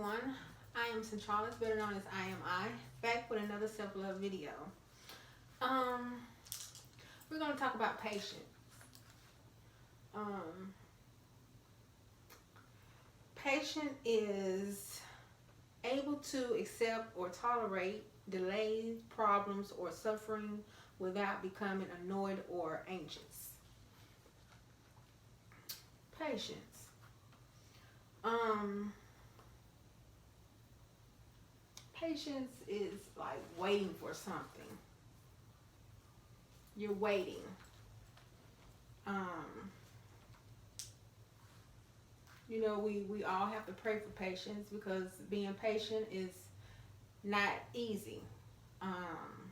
everyone. I am Centralis, better known as I Am I, back with another self-love video. Um, we're going to talk about patience. Um, Patient is able to accept or tolerate delays, problems, or suffering without becoming annoyed or anxious. Patience. Um, Patience is like waiting for something. You're waiting. Um, we all have to pray for patience because being patient is not easy. Um,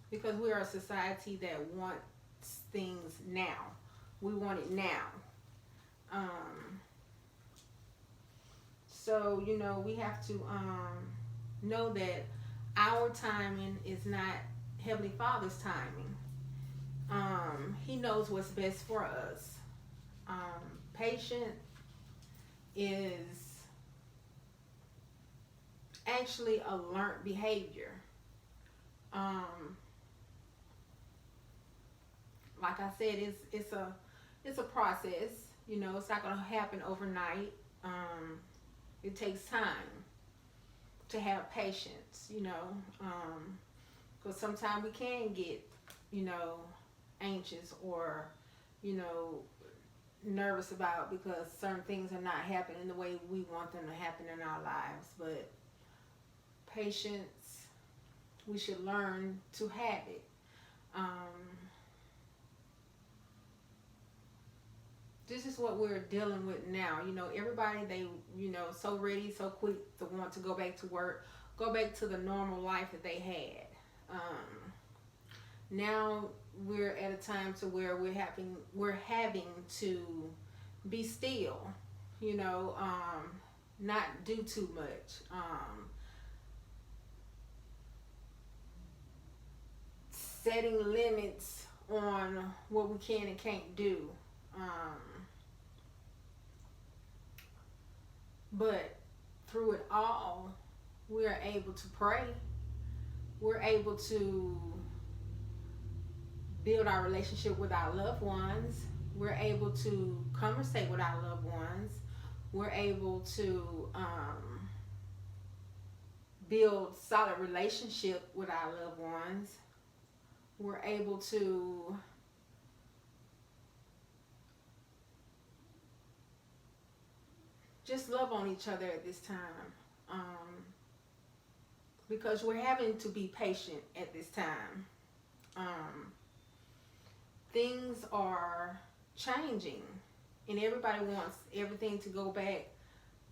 because we are a society that wants things now. We want it now. Um, we have to know that our timing is not Heavenly Father's timing. He knows what's best for us. Patient is actually a learned behavior. Um, like I said, it's a process. It's not gonna happen overnight. It takes time to have patience. Because sometimes we can get you know anxious or you know nervous about because certain things are not happening the way we want them to happen in our lives. But patience, we should learn to have it. Um, this is what we're dealing with now. Everybody, they, so ready, so quick to want to go back to work, go back to the normal life that they had. Now we're at a time to where we're having to be still, not do too much. Setting limits on what we can and can't do. Um, but through it all, we are able to pray. We're able to build our relationship with our loved ones. We're able to conversate with our loved ones. We're able to build solid relationship with our loved ones. We're able to just love on each other at this time. Because we're having to be patient at this time. Um, Things are changing, and everybody wants everything to go back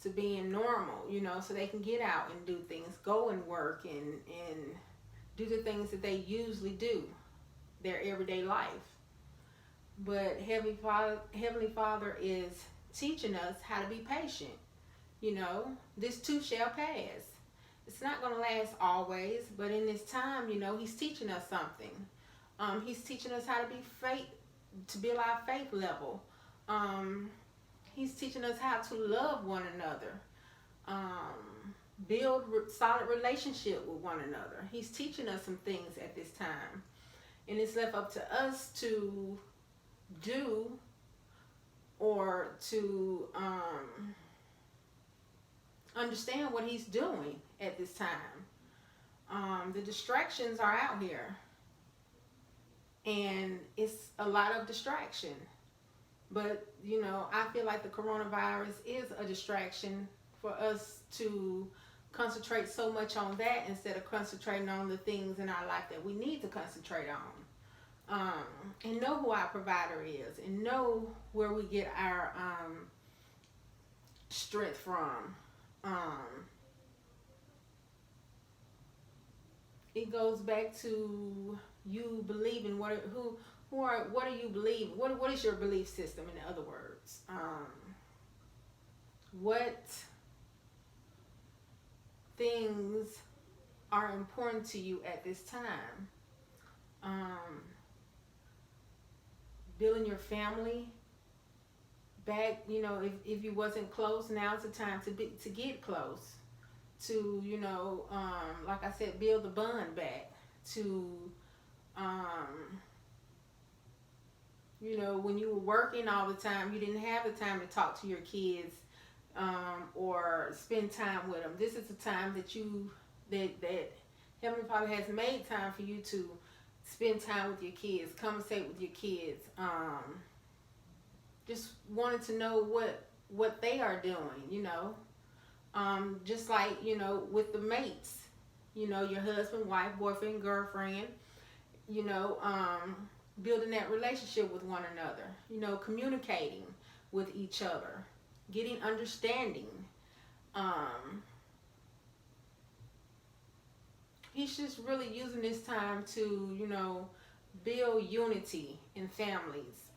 to being normal, so they can get out and do things, go and work, and do the things that they usually do, their everyday life. But Heavenly Father is teaching us how to be patient. This too shall pass. It's not going to last always, but in this time, He's teaching us something. He's teaching us how to be to build our faith level. He's teaching us how to love one another. Build solid relationship with one another. He's teaching us some things at this time. And it's left up to us to do or to understand what He's doing at this time. The distractions are out here. And it's a lot of distraction. But, I feel like the coronavirus is a distraction for us to concentrate so much on that instead of concentrating on the things in our life that we need to concentrate on. And know who our provider is and know where we get our strength from. It goes back to you believing what do you believe? What is your belief system, in other words? What things are important to you at this time? Building your family back, if you wasn't close, now's the time to get close. to, you know, like I said, build the bond back, to, um, you know, when you were working all the time, you didn't have the time to talk to your kids, or spend time with them. This is the time that that Heavenly Father has made time for you to spend time with your kids, conversate with your kids, just wanted to know what they are doing, you know. Just like, you know, with the mates, you know, your husband, wife, boyfriend, girlfriend, you know, building that relationship with one another, you know, communicating with each other, getting understanding. He's just really using this time to, you know, build unity in families.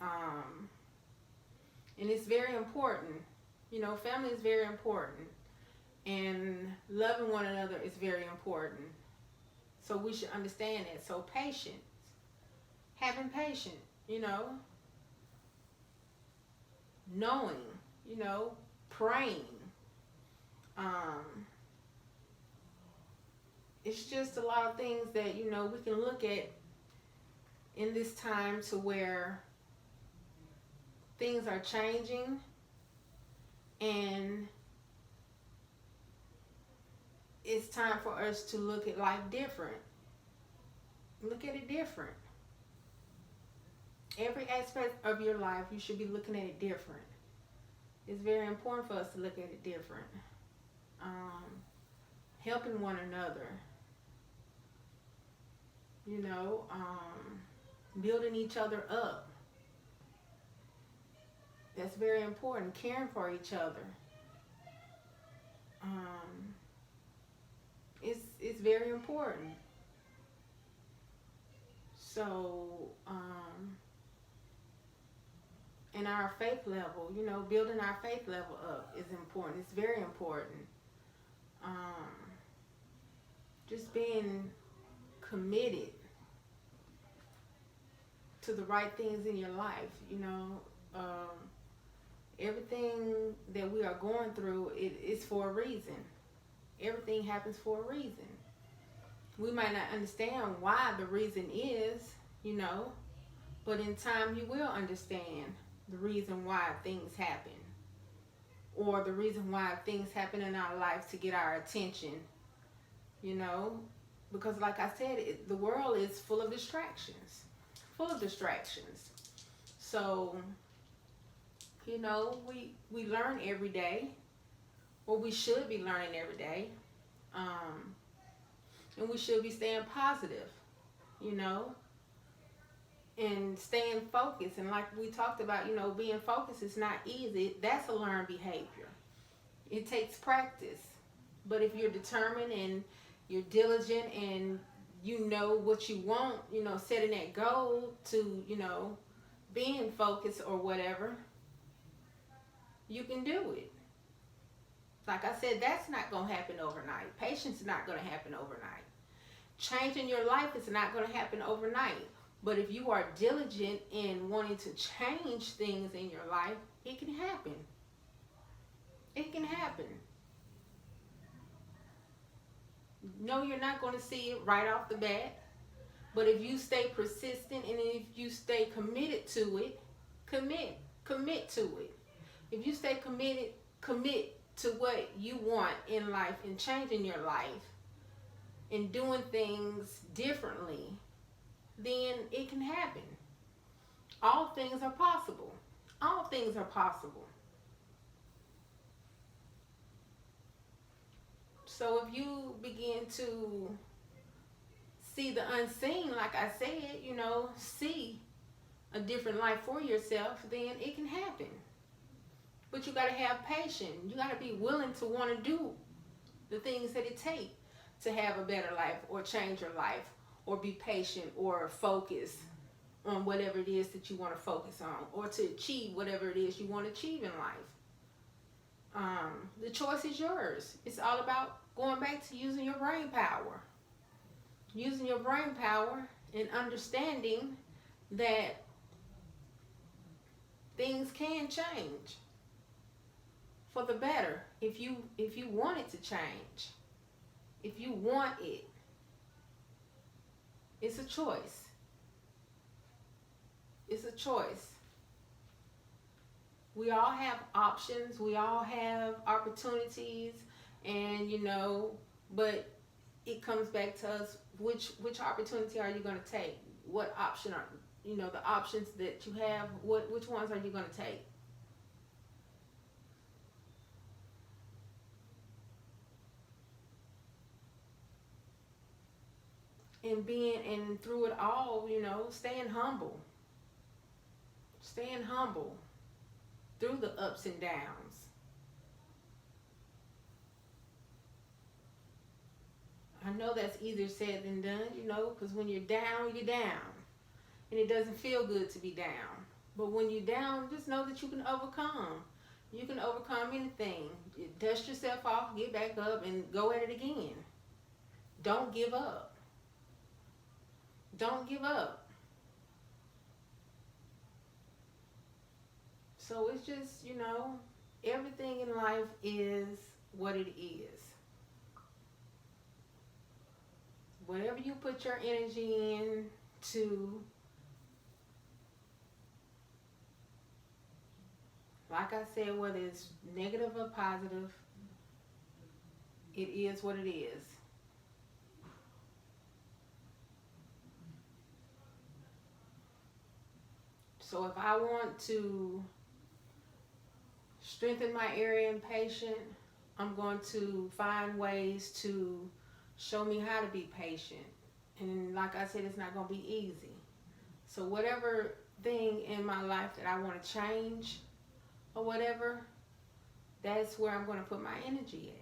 And it's very important. You know, family is very important. And loving one another is very important. So we should understand that. So patience, having patience, you know, knowing, you know, praying. It's just a lot of things that, you know, we can look at in this time to where things are changing, and it's time for us to look at life different. Look at it different. Every aspect of your life, you should be looking at it different. It's very important for us to look at it different. Helping one another, you know, building each other up. That's very important. Caring for each other. It's very important. So, in our faith level, you know, building our faith level up is important. It's very important. Just being committed to the right things in your life, you know. Everything that we are going through, it is for a reason. Everything happens for a reason. We might not understand why the reason is, you know, but in time you will understand the reason why things happen, or the reason why things happen in our life to get our attention, you know, because like I said, the world is full of distractions, full of distractions. So, you know, we learn every day, or we should be learning every day, and we should be staying positive, you know, and staying focused. And like we talked about, you know, being focused is not easy. That's a learned behavior. It takes practice. But if you're determined and you're diligent and you know what you want, you know, setting that goal to, you know, being focused or whatever, you can do it. Like I said, that's not going to happen overnight. Patience is not going to happen overnight. Changing your life is not going to happen overnight. But if you are diligent in wanting to change things in your life, it can happen. It can happen. No, you're not going to see it right off the bat. But if you stay persistent and if you stay committed to it, commit to it. If you stay committed, commit to what you want in life and changing your life and doing things differently, then it can happen. All things are possible. All things are possible. So if you begin to see the unseen, like I said, you know, see a different life for yourself, then it can happen. But you got to have patience. You got to be willing to want to do the things that it takes to have a better life or change your life or be patient or focus on whatever it is that you want to focus on or to achieve whatever it is you want to achieve in life. The choice is yours. It's all about going back to using your brain power. Using your brain power and understanding that things can change for the better if you want it to change. If you want it, it's a choice. It's a choice. We all have options. We all have opportunities, and but it comes back to us. Which opportunity are you going to take? What option are the options that you have? Which ones are you going to take? And through it all, staying humble. Staying humble through the ups and downs. I know that's easier said than done, because when you're down, you're down. And it doesn't feel good to be down. But when you're down, just know that you can overcome. You can overcome anything. Dust yourself off, get back up, and go at it again. Don't give up. Don't give up. So it's just, everything in life is what it is. Whatever you put your energy in to, like I said, whether it's negative or positive, it is what it is. So if I want to strengthen my area in patient, I'm going to find ways to show me how to be patient. And like I said, it's not going to be easy. So whatever thing in my life that I want to change or whatever, that's where I'm going to put my energy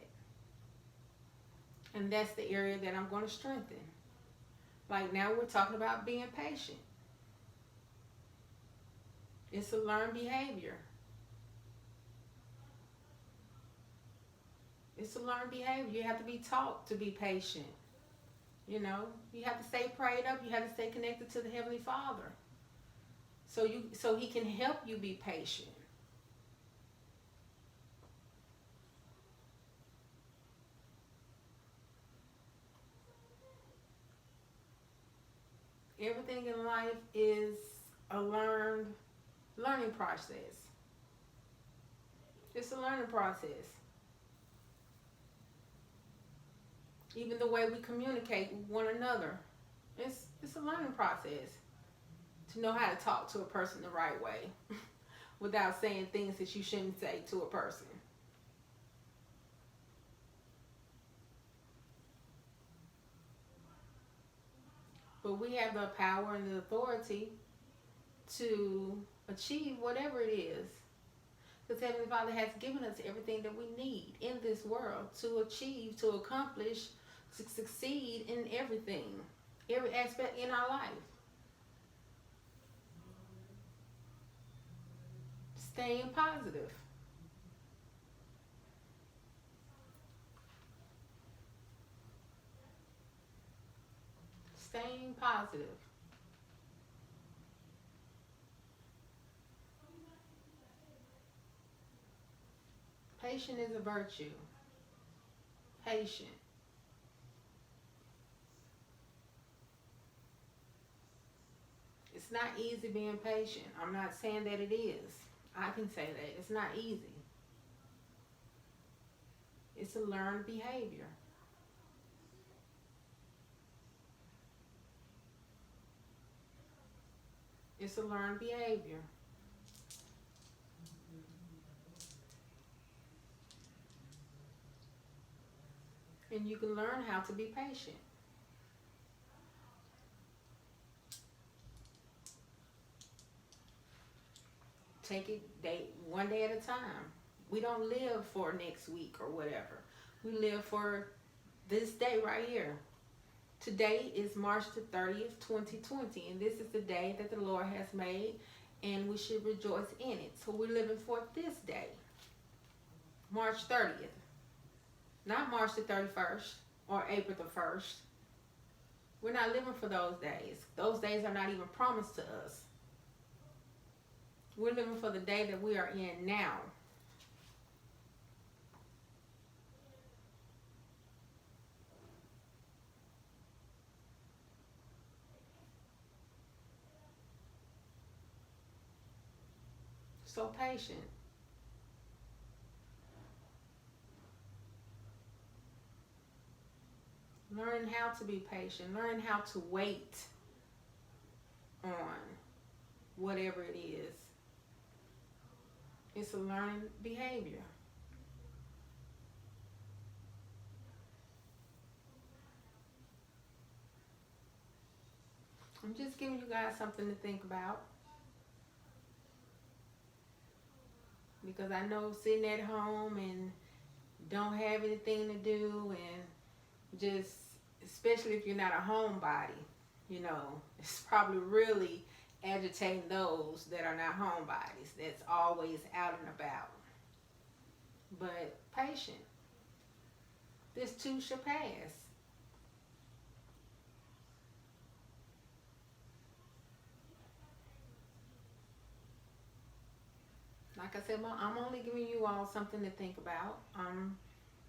at. And that's the area that I'm going to strengthen. Like now we're talking about being patient. It's a learned behavior. It's a learned behavior. You have to be taught to be patient. You have to stay prayed up. You have to stay connected to the Heavenly Father. So He can help you be patient. Everything in life is a learning process. It's a learning process. Even the way we communicate with one another, it's a learning process to know how to talk to a person the right way without saying things that you shouldn't say to a person. But we have the power and the authority to achieve whatever it is. Because Heavenly Father has given us everything that we need in this world to achieve, to accomplish, to succeed in everything, every aspect in our life. Staying positive. Staying positive. Patient is a virtue. Patient. It's not easy being patient. I'm not saying that it is. I can say that. It's not easy. It's a learned behavior. It's a learned behavior. And you can learn how to be patient. Take it one day at a time. We don't live for next week or whatever. We live for this day right here. Today is March the 30th, 2020, and this is the day that the Lord has made, and we should rejoice in it. So we're living for this day, March 30th, not March the 31st or April the 1st. We're not living for those days. Those days are not even promised to us. We're living for the day that we are in now. So patient. Learn how to be patient. Learn how to wait on whatever it is. It's a learned behavior. I'm just giving you guys something to think about. Because I know sitting at home and don't have anything to do, and just, especially if you're not a homebody, you know, it's probably really agitating those that are not homebodies, that's always out and about. But patient. This too shall pass. Like I said, I'm only giving you all something to think about.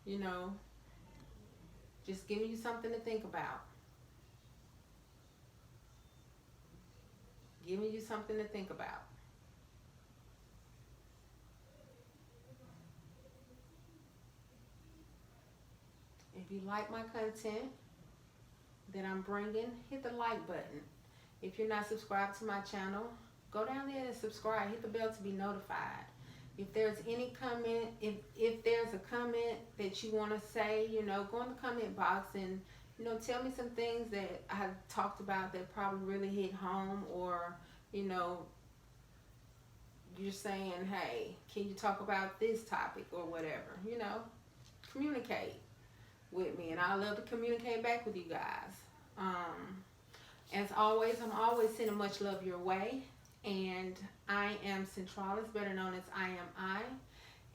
You know, just giving you something to think about. Giving you something to think about. If you like my content that I'm bringing, hit the like button. If you're not subscribed to my channel, go down there and subscribe. Hit the bell to be notified. If there's any comment, if there's a comment that you want to say, you know, go in the comment box and, you know, tell me some things that I've talked about that probably really hit home, or, you know, you're saying, hey, can you talk about this topic or whatever, you know, communicate with me, and I love to communicate back with you guys. As always, I'm always sending much love your way. And I am Centralis, better known as I Am I.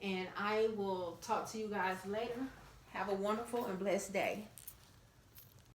And I will talk to you guys later. Have a wonderful and blessed day.